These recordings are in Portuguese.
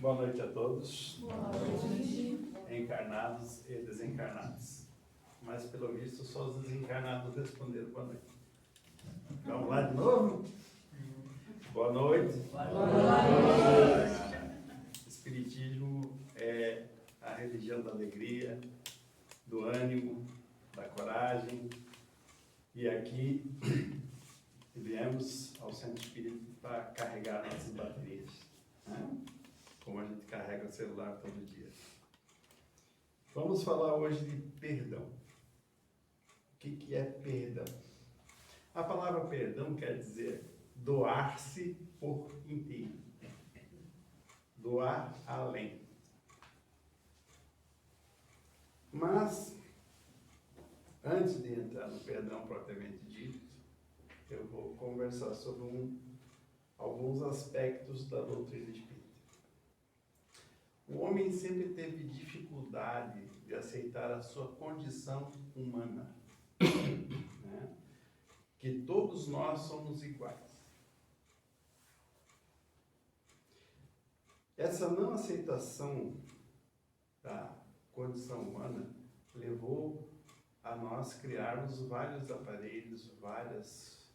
Boa noite a todos. Boa noite. Encarnados e desencarnados. Mas, pelo visto, só os desencarnados responderam boa noite. Vamos lá de novo? Boa noite. Boa noite. Espiritismo é a religião da alegria, do ânimo, da coragem. E aqui viemos ao Centro Espírita para carregar nossas baterias, né? Como a gente carrega o celular todo dia. Vamos falar hoje de perdão. O que é perdão? A palavra perdão quer dizer doar-se por inteiro. Doar além. Mas, antes de entrar no perdão propriamente dito, eu vou conversar sobre alguns aspectos da doutrina espírita. O homem sempre teve dificuldade de aceitar a sua condição humana, né? Que todos nós somos iguais. Essa não aceitação da condição humana levou a nós criarmos vários aparelhos, várias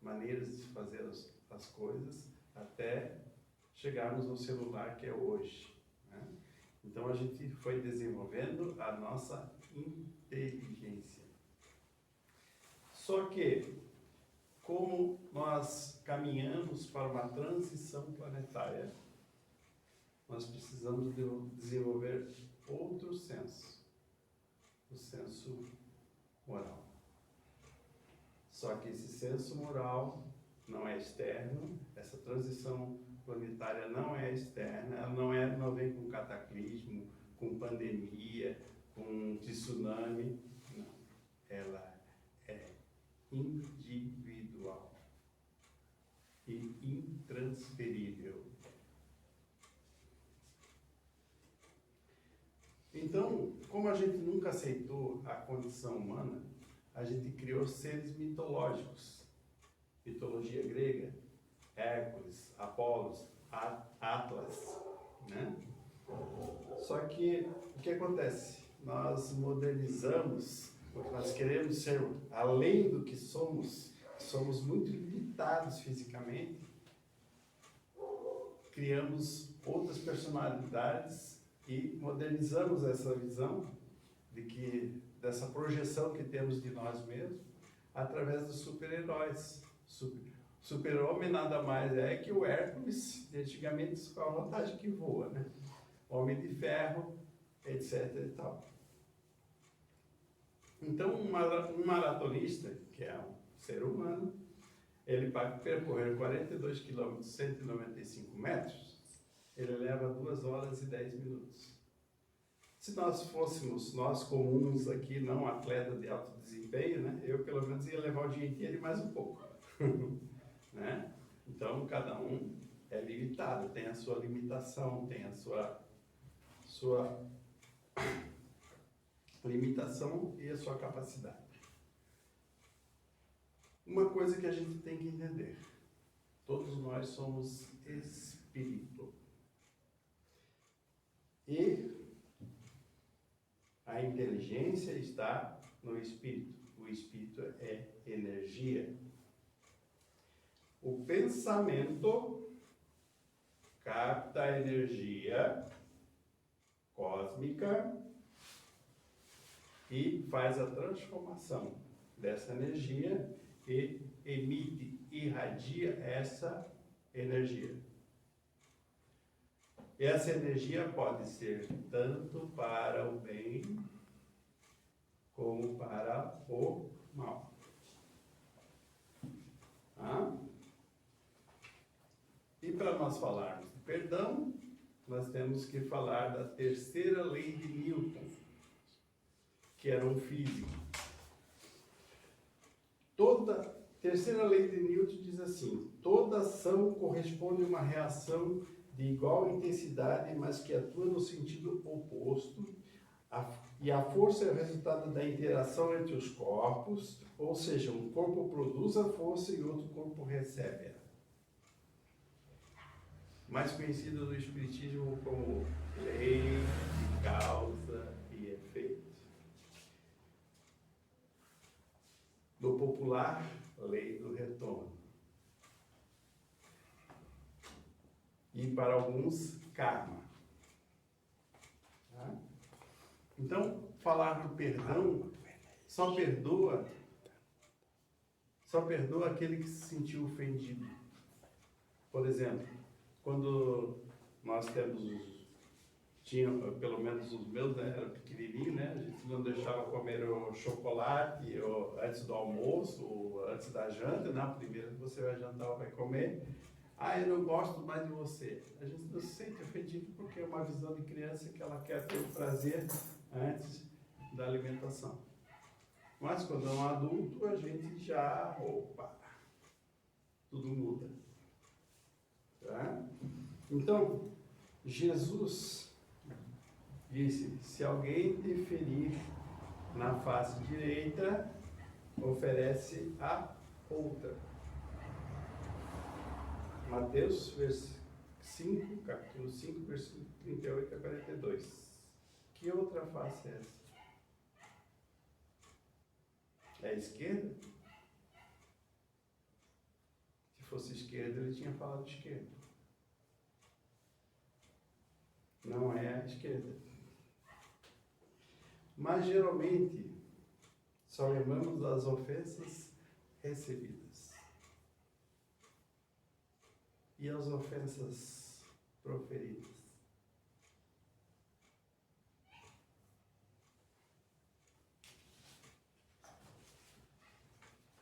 maneiras de fazer as coisas, até chegarmos ao celular que é hoje. Então a gente foi desenvolvendo a nossa inteligência. Só que, como nós caminhamos para uma transição planetária, nós precisamos desenvolver outro senso, o senso moral. Só que esse senso moral não é externo, essa transição planetária não é externa, ela não vem com cataclismo, com pandemia, com tsunami, não. Ela é individual e intransferível. Então, como a gente nunca aceitou a condição humana, a gente criou seres mitológicos. Mitologia grega, Hércules, Apolos, Atlas, né? Só que o que acontece? Nós modernizamos, porque nós queremos ser além do que somos muito limitados fisicamente, criamos outras personalidades e modernizamos essa visão dessa projeção que temos de nós mesmos através dos super-heróis. Super-homem nada mais é que o Hércules, antigamente com a vantagem que voa, né? Homem de ferro, etc. e tal. Então, um maratonista, que é um ser humano, ele para percorrer 42 km, 195 metros, ele leva 2 horas e 10 minutos. Se nós fôssemos, nós comuns aqui, não atletas de alto desempenho, né? Eu pelo menos ia levar o dia inteiro e mais um pouco. Né? Então, cada um é limitado, tem a sua limitação, tem a sua limitação e a sua capacidade. Uma coisa que a gente tem que entender, todos nós somos espírito. E a inteligência está no espírito. O espírito é energia. O pensamento capta a energia cósmica e faz a transformação dessa energia e irradia essa energia. E essa energia pode ser tanto para o bem como para o mal. E para nós falarmos de perdão, nós temos que falar da terceira lei de Newton, que era um físico. Terceira lei de Newton diz assim: toda ação corresponde a uma reação de igual intensidade, mas que atua no sentido oposto, e a força é o resultado da interação entre os corpos, ou seja, um corpo produz a força e outro corpo recebe-a. mais conhecida no Espiritismo como lei de causa e efeito. No popular, lei do retorno. E para alguns, karma. Tá? Então, falar do perdão só perdoa aquele que se sentiu ofendido. Por exemplo, quando nós tinha, pelo menos os meus, né, era pequenininho, né, a gente não deixava comer o chocolate antes do almoço, ou antes da janta, né, primeiro que você vai jantar ou vai comer. Ah, eu não gosto mais de você. A gente não se sente ofendido porque é uma visão de criança que ela quer ter o prazer antes da alimentação. Mas quando é um adulto, a gente já, tudo muda. Tá? Então, Jesus disse, se alguém te ferir na face direita, oferece a outra. Mateus 5, capítulo 5, versículo 38 a 42. Que outra face é essa? É a esquerda? Se fosse esquerda, ele tinha falado esquerda. Não é a esquerda. Mas geralmente só lembramos das ofensas recebidas. E as ofensas proferidas.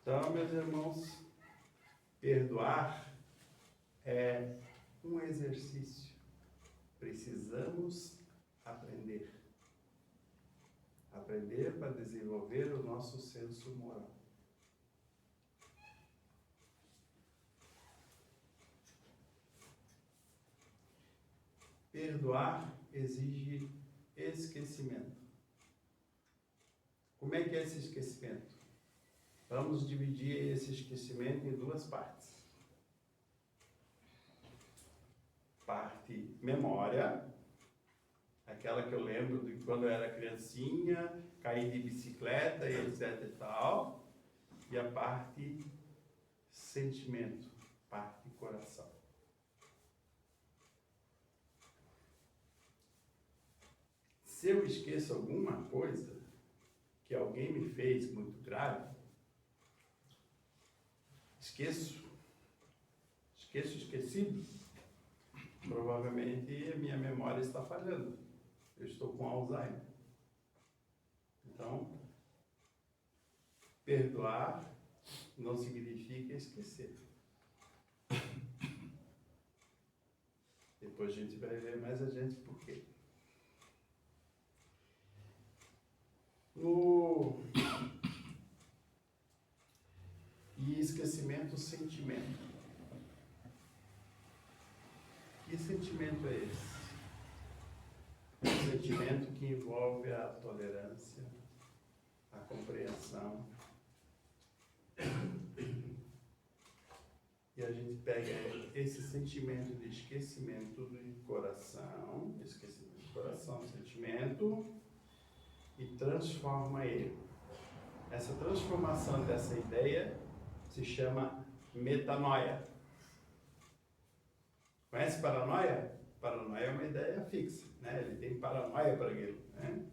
Então, meus irmãos, perdoar é um exercício. Precisamos aprender. Aprender para desenvolver o nosso senso moral. Perdoar exige esquecimento. Como é que é esse esquecimento? Vamos dividir esse esquecimento em duas partes. Parte memória, aquela que eu lembro de quando eu era criancinha, caí de bicicleta e etc e tal. E a parte sentimento, parte coração. Se eu esqueço alguma coisa que alguém me fez muito grave, esquecido, provavelmente a minha memória está falhando. Eu estou com Alzheimer. Então, perdoar não significa esquecer. Depois a gente vai ver mais adiante por quê. E esquecimento, sentimento. Que sentimento é esse? Um sentimento que envolve a tolerância, a compreensão. E a gente pega esse sentimento de esquecimento do coração, sentimento, e transforma ele. Essa transformação dessa ideia se chama metanoia. Conhece paranoia? Paranoia é uma ideia fixa, né? Ele tem paranoia para aquilo, né?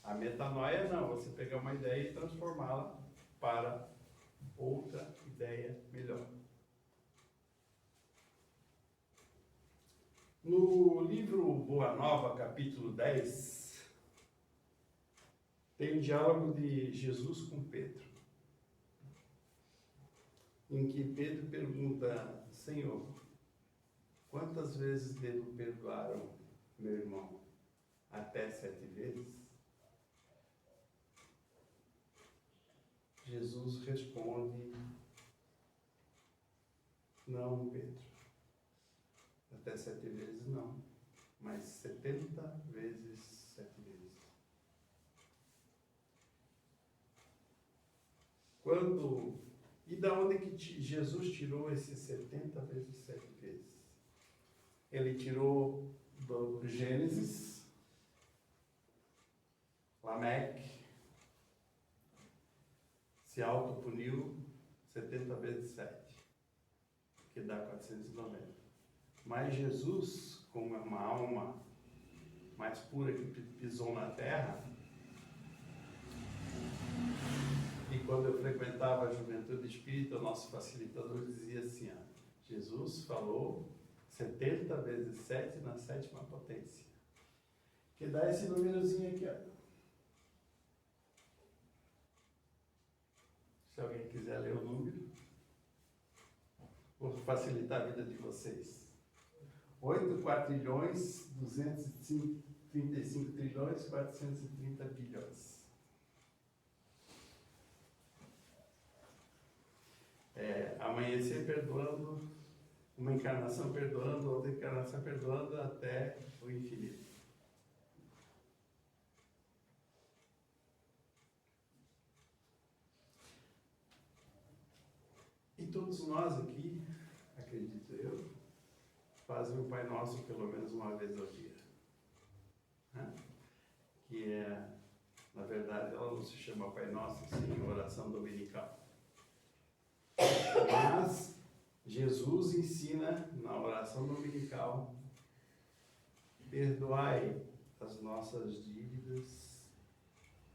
A metanoia não, você pegar uma ideia e transformá-la para outra ideia melhor. No livro Boa Nova, capítulo 10, tem um diálogo de Jesus com Pedro, em que Pedro pergunta, Senhor, quantas vezes devo perdoar o meu irmão? Até 7 vezes? Jesus responde, não, Pedro. Até 7 vezes não, mas 70 vezes 7 vezes. E da onde que Jesus tirou esses 70 vezes 7 vezes? ele tirou do Gênesis, Lameque, se autopuniu 70 vezes 7, que dá 490. Mas Jesus, como é uma alma mais pura que pisou na terra, e quando eu frequentava a juventude espírita, o nosso facilitador dizia assim, ó, Jesus falou 70 vezes 7 na 7ª potência. Que dá esse númerozinho aqui, ó. Se alguém quiser ler o número, vou facilitar a vida de vocês. 8 quatrilhões, 235 trilhões, 430 bilhões. Amanhecer perdoando, uma encarnação perdoando, outra encarnação perdoando até o infinito. E todos nós aqui, acredito eu, fazem o Pai Nosso pelo menos uma vez ao dia. Né? Que é, na verdade, ela não se chama Pai Nosso, sim, oração dominical. Mas Jesus ensina na oração dominical: perdoai as nossas dívidas,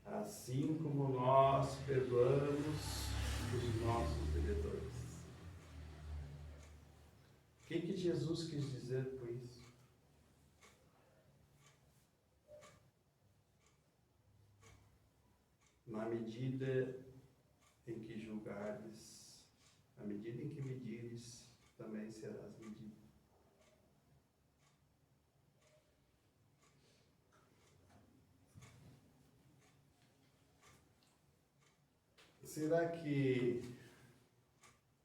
assim como nós perdoamos os nossos devedores. O que Jesus quis dizer com isso? Na medida em que julgares, à medida em que medires, também serás medido. Será que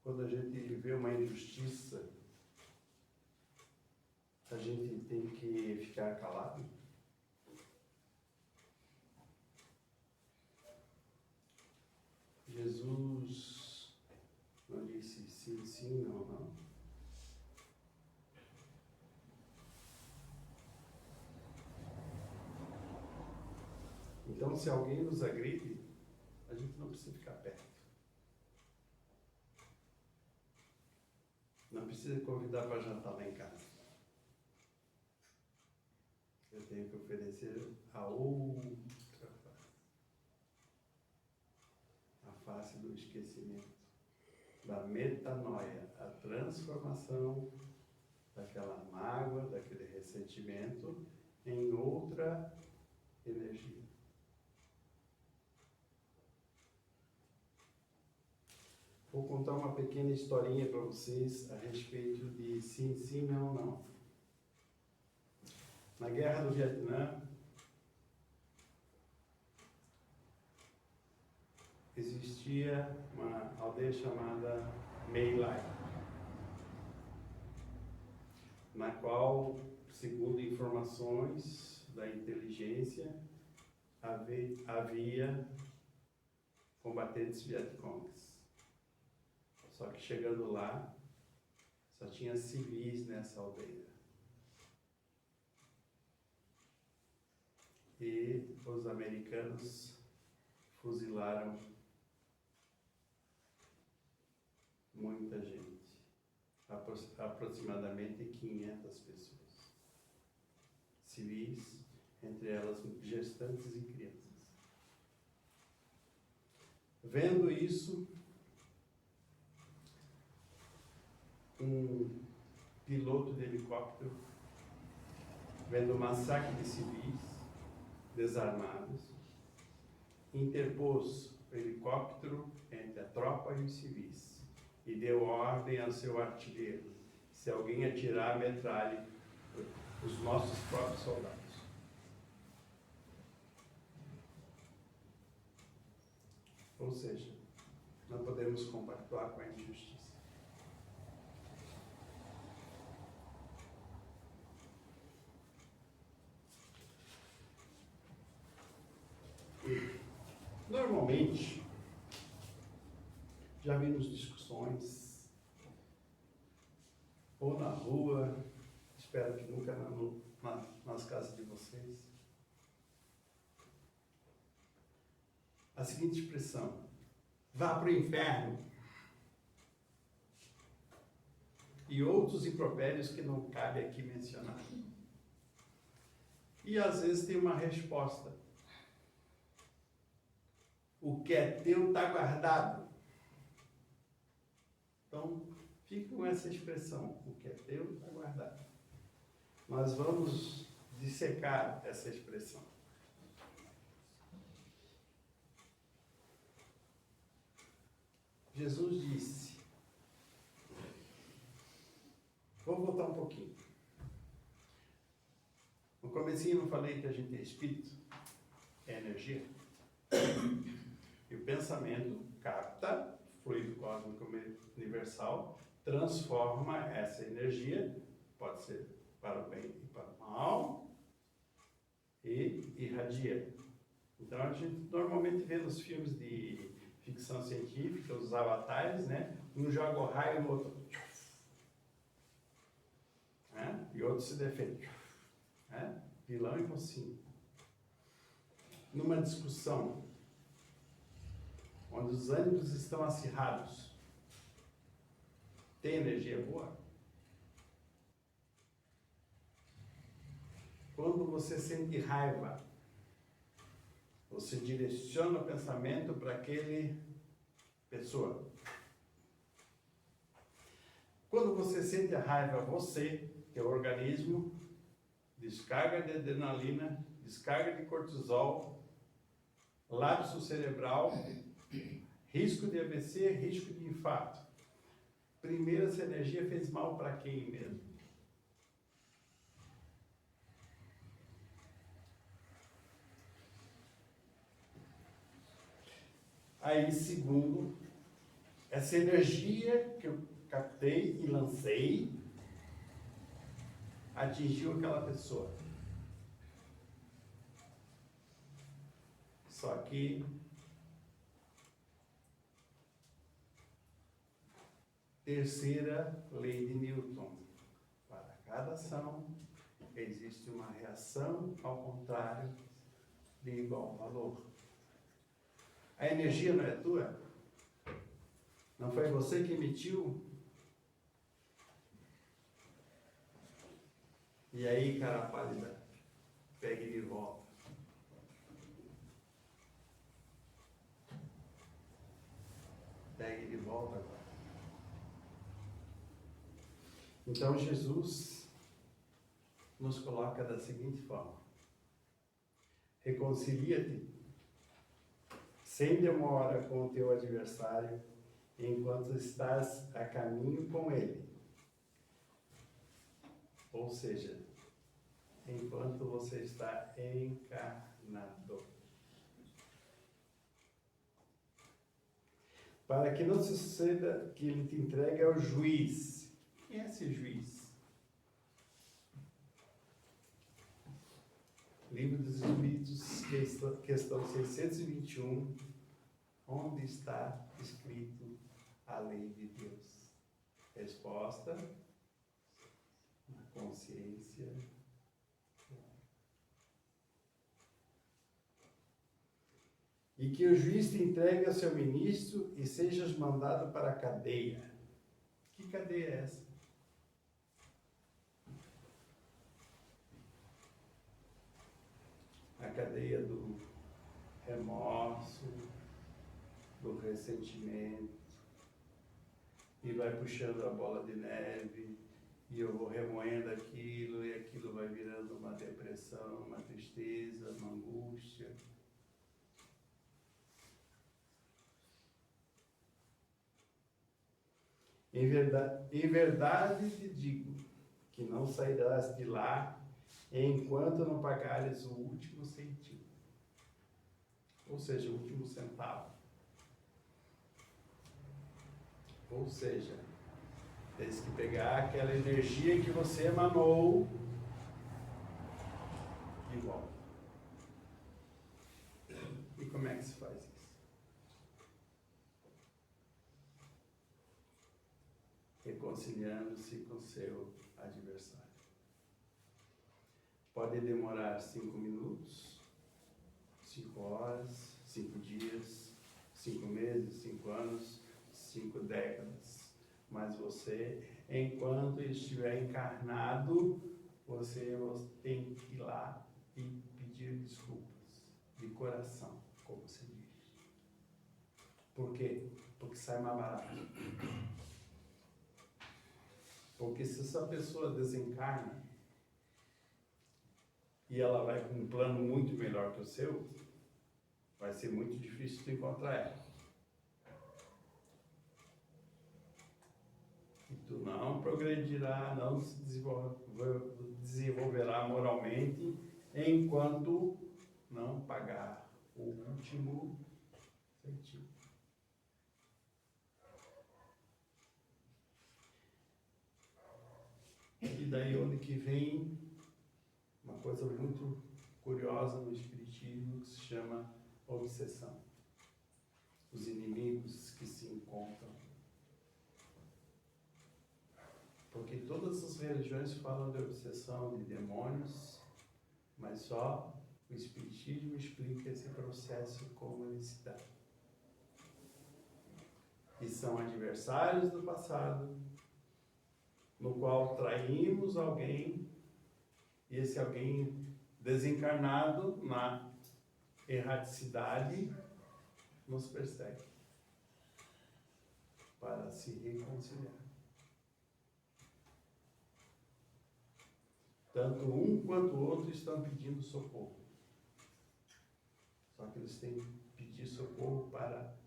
quando a gente vê uma injustiça, a gente tem que ficar calado? Jesus não disse sim, sim, não, não. Então, se alguém nos agride, a gente não precisa ficar perto. Não precisa convidar para jantar lá em casa. Eu tenho que oferecer a outra face. A face do esquecimento, da metanoia, a transformação daquela mágoa, daquele ressentimento em outra energia. Vou contar uma pequena historinha para vocês a respeito de sim, sim, não, não. Na Guerra do Vietnã, existia uma aldeia chamada My Lai, na qual, segundo informações da inteligência, havia combatentes vietcongues. Só que chegando lá, só tinha civis nessa aldeia. E os americanos fuzilaram muita gente, aproximadamente 500 pessoas, civis, entre elas gestantes e crianças. Vendo isso, um piloto de helicóptero, vendo o massacre de civis desarmados, interpôs o helicóptero entre a tropa e os civis e deu ordem ao seu artilheiro: se alguém atirar, metralhe os nossos próprios soldados. Ou seja, não podemos compactuar com a injustiça. Normalmente, já vimos discussões, ou na rua, espero que nunca nas casas de vocês. A seguinte expressão: vá para o inferno. E outros impropérios que não cabe aqui mencionar. E às vezes tem uma resposta. O que é teu está guardado. Então, fique com essa expressão. O que é teu está guardado. Nós vamos dissecar essa expressão. Jesus disse, vou voltar um pouquinho. No comecinho eu falei que a gente é espírito, é energia. E o pensamento capta fluido cósmico universal, transforma essa energia, pode ser para o bem e para o mal, e irradia. Então a gente normalmente vê nos filmes de ficção científica, os avatares, né? Um joga o raio no outro. E outro se defende. Vilão e mocinho. Numa discussão onde os ânimos estão acirrados, tem energia boa? Quando você sente raiva, você direciona o pensamento para aquela pessoa. Quando você sente a raiva, você, teu organismo, descarga de adrenalina, descarga de cortisol, lapso cerebral, risco de AVC, risco de infarto. Primeiro, essa energia fez mal para quem mesmo? Aí, segundo, essa energia que eu captei e lancei atingiu aquela pessoa. Só que terceira lei de Newton. Para cada ação existe uma reação ao contrário de igual valor. A energia não é tua? Não foi você que emitiu? E aí, cara pálida, pegue de volta. Pegue de volta agora. Então, Jesus nos coloca da seguinte forma: reconcilia-te sem demora com o teu adversário, enquanto estás a caminho com ele. Ou seja, enquanto você está encarnado. Para que não se suceda que ele te entregue ao juiz. Quem é esse juiz? Livro dos Espíritos, questão 621, onde está escrito a lei de Deus? Resposta: na consciência. E que o juiz te entregue ao seu ministro e sejas mandado para a cadeia. Que cadeia é essa? A cadeia do remorso, do ressentimento, e vai puxando a bola de neve, e eu vou remoendo aquilo, e aquilo vai virando uma depressão, uma tristeza, uma angústia. Em verdade te digo que não sairás de lá enquanto não pagares o último centavo. Ou seja, o último centavo. Ou seja, tens que pegar aquela energia que você emanou e volta. E como é que se faz isso? Reconciliando-se com seu adversário. Pode demorar 5 minutos, 5 horas, 5 dias, 5 meses, 5 anos, 5 décadas. Mas você, enquanto estiver encarnado, você tem que ir lá e pedir desculpas, de coração, como se diz. Por quê? Porque sai mais barato. Porque se essa pessoa desencarna e ela vai com um plano muito melhor que o seu, vai ser muito difícil de encontrar ela. E tu não progredirá, não se desenvolverá moralmente enquanto não pagar o último centavo. E daí onde que vem uma coisa muito curiosa no Espiritismo que se chama obsessão. Os inimigos que se encontram. Porque todas as religiões falam de obsessão, de demônios, mas só o Espiritismo explica esse processo como ele se dá. E são adversários do passado, no qual traímos alguém, e esse alguém desencarnado na erraticidade nos persegue para se reconciliar. Tanto um quanto o outro estão pedindo socorro. Só que eles têm que pedir socorro para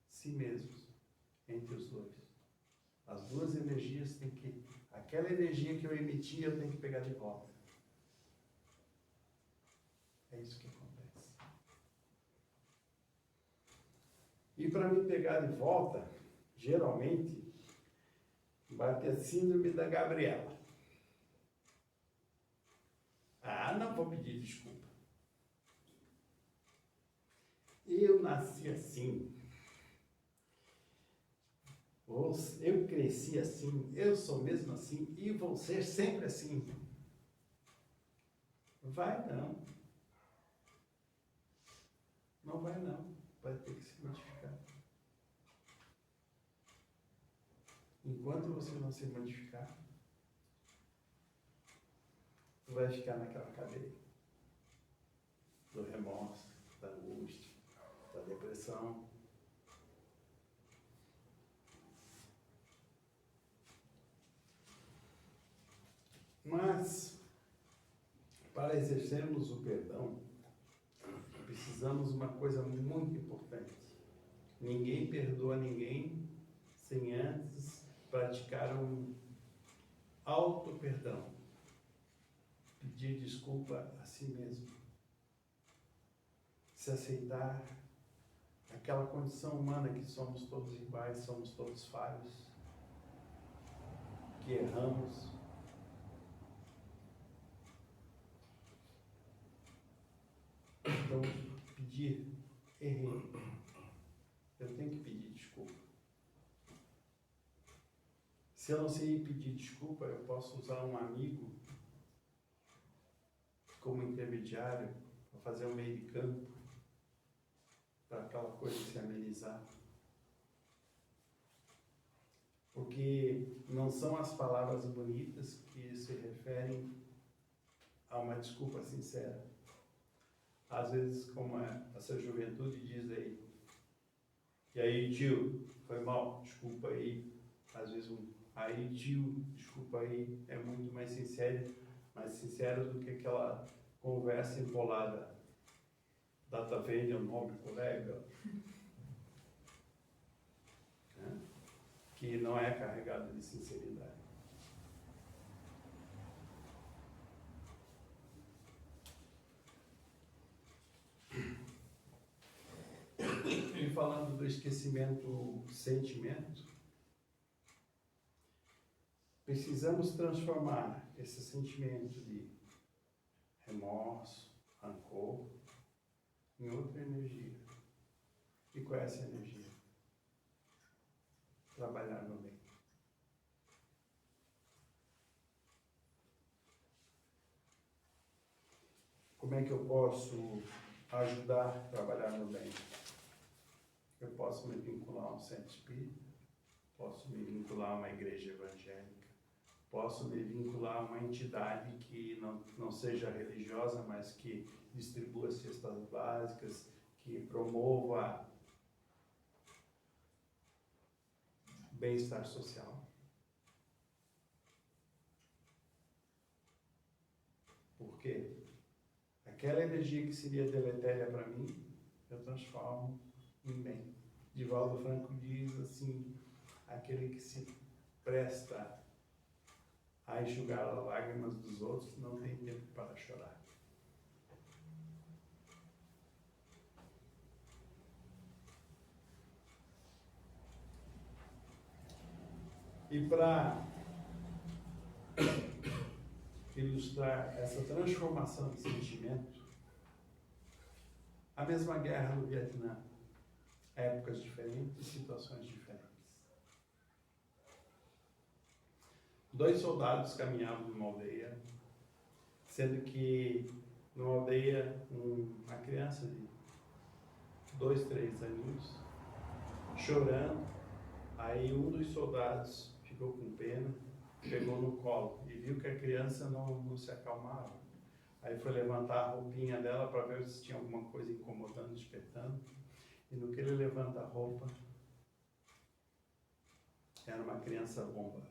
si mesmos, entre os dois. As duas energias têm que... Aquela energia que eu emiti, eu tenho que pegar de volta. É isso que acontece. E para me pegar de volta, geralmente, bate a síndrome da Gabriela. Ah, não vou pedir desculpa. Eu nasci assim. Eu cresci assim. Eu sou mesmo assim. E vou ser sempre assim. Vai não. Não vai não. Vai ter que se modificar. Enquanto você não se modificar, tu vai ficar naquela cadeia do remorso, da angústia, da depressão. Mas, para exercermos o perdão, precisamos de uma coisa muito importante. Ninguém perdoa ninguém sem antes praticar um auto-perdão. Pedir desculpa a si mesmo. Se aceitar aquela condição humana que somos todos iguais, somos todos falhos, que erramos. Então, pedir, errei. Eu tenho que pedir desculpa. Se eu não sei pedir desculpa, eu posso usar um amigo como intermediário para fazer um meio de campo, para aquela coisa se amenizar. Porque não são as palavras bonitas que se referem a uma desculpa sincera. Às vezes, como essa juventude diz aí, e aí tio, foi mal, desculpa aí. Às vezes aí tio, desculpa aí, é muito mais sincero do que aquela conversa empolada. Data vênia, nobre colega. Né? Que não é carregado de sinceridade. E falando do esquecimento sentimento, precisamos transformar esse sentimento de remorso, rancor, em outra energia. E qual é essa energia? Trabalhar no bem. Como é que eu posso ajudar a trabalhar no bem? Eu posso me vincular a um centro espírita, posso me vincular a uma igreja evangélica, posso me vincular a uma entidade que não seja religiosa, mas que distribua cestas básicas, que promova bem-estar social. Por quê? Aquela energia que seria deletéria para mim, eu transformo em bem. Divaldo Franco diz assim, aquele que se presta a enxugar as lágrimas dos outros não tem tempo para chorar. E para ilustrar essa transformação de sentimento, a mesma guerra no Vietnã, épocas diferentes, situações diferentes. 2 soldados caminhavam numa aldeia, sendo que numa aldeia uma criança de 2, 3 aninhos, chorando, aí um dos soldados ficou com pena, pegou no colo e viu que a criança não se acalmava. Aí foi levantar a roupinha dela para ver se tinha alguma coisa incomodando, despertando. E no que ele levanta a roupa, era uma criança bomba.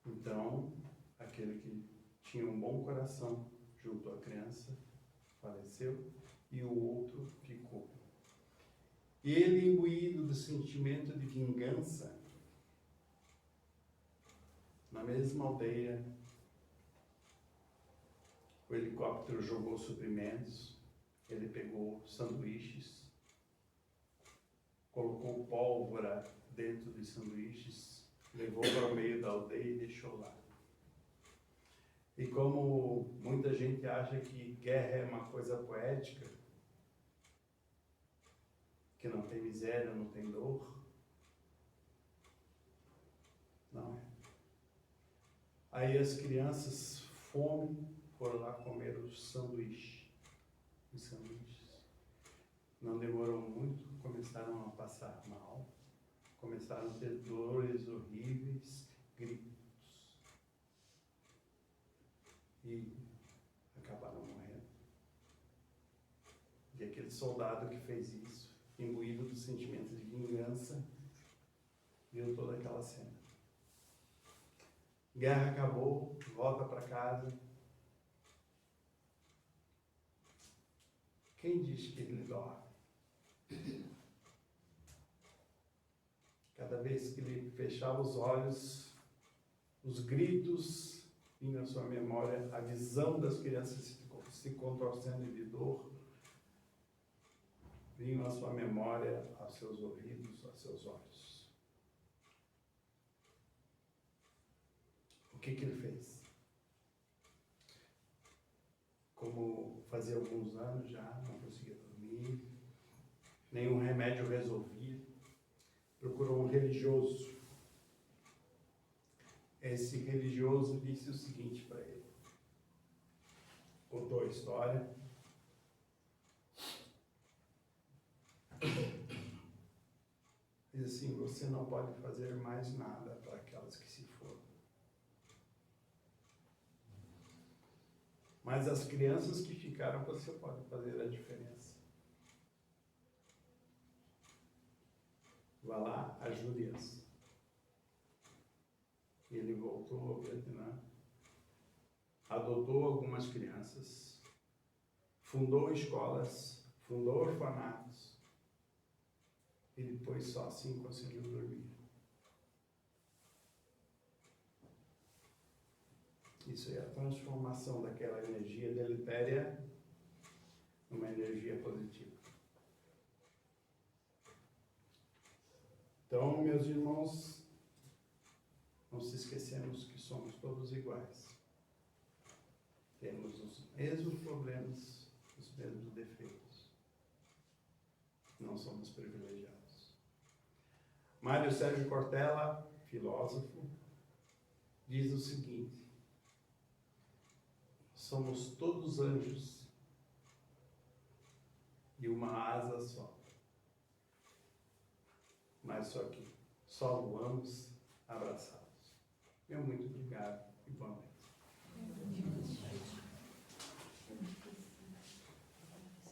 Então, aquele que tinha um bom coração junto à criança faleceu e o outro ficou. Ele, imbuído do sentimento de vingança, na mesma aldeia, o helicóptero jogou suprimentos, ele pegou sanduíches, colocou pólvora dentro dos sanduíches, levou para o meio da aldeia e deixou lá. E como muita gente acha que guerra é uma coisa poética, que não tem miséria, não tem dor, não é. Aí as crianças, fome, foram lá comer os sanduíches. Não demorou muito, começaram a passar mal, começaram a ter dores horríveis, gritos. E acabaram morrendo. E aquele soldado que fez isso, imbuído do sentimento de vingança, viu toda aquela cena. Guerra acabou, volta para casa. Quem diz que ele dorme? Cada vez que ele fechava os olhos, os gritos vinham à sua memória, a visão das crianças se contorcendo de dor, vinham à sua memória, aos seus ouvidos, aos seus olhos. O que ele fez? Como fazia alguns anos já, não conseguia dormir, nenhum remédio resolvia, procurou um religioso. Esse religioso disse o seguinte para ele, contou a história, diz assim, você não pode fazer mais nada para aquelas que se foram. Mas as crianças que ficaram, você pode fazer a diferença. Vá lá, ajude-as. Ele voltou ao Vietnã, adotou algumas crianças, fundou escolas, fundou orfanatos, e depois só assim conseguiu dormir. Isso é a transformação daquela energia deletéria numa energia positiva. Então, meus irmãos, não se esquecemos que somos todos iguais. Temos os mesmos problemas, os mesmos defeitos. Não somos privilegiados. Mário Sérgio Cortella, filósofo, diz o seguinte, somos todos anjos e uma asa só. Mas só que só voamos abraçados. Meu muito obrigado.